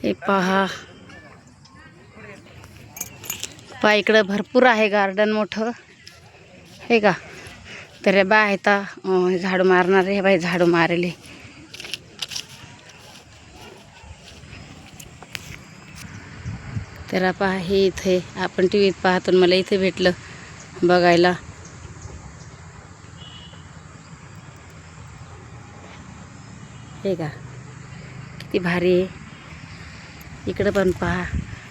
हे पहा इकडं भरपूर आहे गार्डन मोठं हे का. तर बा आहेत झाडू मारणारे, हे बाई झाडू मारले. तर पहा हे इथे आपण टीव्हीत पाहतो, मला इथे भेटलं बघायला. हे का किती भारी आहे. इकडं पण पहा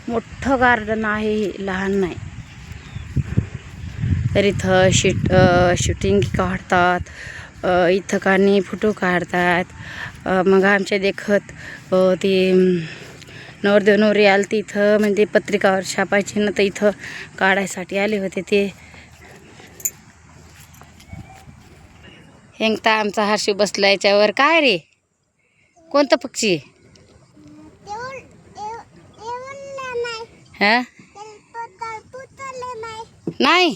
मोठं गार्डन आहे, लहान नाही. तर इथं शूटिंग काढतात, इथं कानी फोटो काढतात. मग आमच्या देखत ती नवरदेव नवरी आली ती इथं, म्हणजे पत्रिकावर छापायची ना, तर इथं काढायसाठी आले होते ते. हेंगता आमचा हर्षू बसला याच्यावर. काय रे, कोणतं पक्षी हा नाही.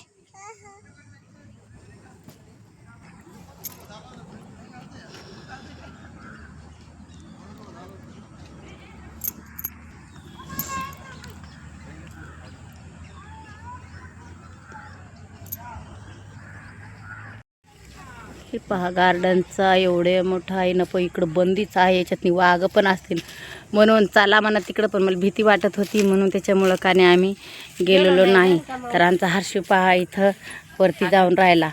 हे पहा गार्डनचा एवढे मोठा आहे ना, पण इकडं बंदीच आहे. याच्यातनी वाघ पण असतील म्हणून चला म्हणा तिकडं, पण मला भीती वाटत होती म्हणून त्याच्यामुळं का नाही आम्ही गेलेलो नाही. तर आमचा हर्षू पहा इथं वरती जाऊन राहिला.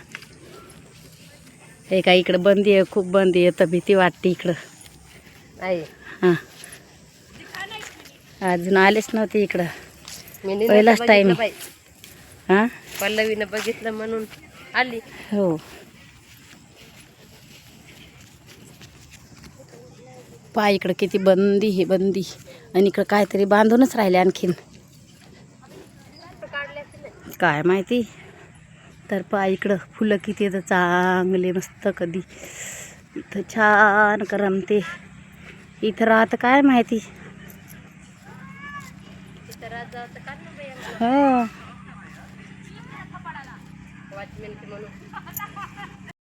हे काय इकडं बंदी आहे, खूप बंदी आहे, तर भीती वाटते इकडं. हां अजून आलेच नव्हते इकडं, पहिलाच टाईम. हां पल्लवीनं बघितलं म्हणून आली. हो पहा इकडं किती बंदी, हे बंदी. आणि इकडं काहीतरी बांधूनच राहिले आणखीन, काय माहिती. तर पहा इकडं फुलं किती येतं चांगले मस्त. कधी इथं छान करमते. इथं राहतं काय माहिती. हो म्हणून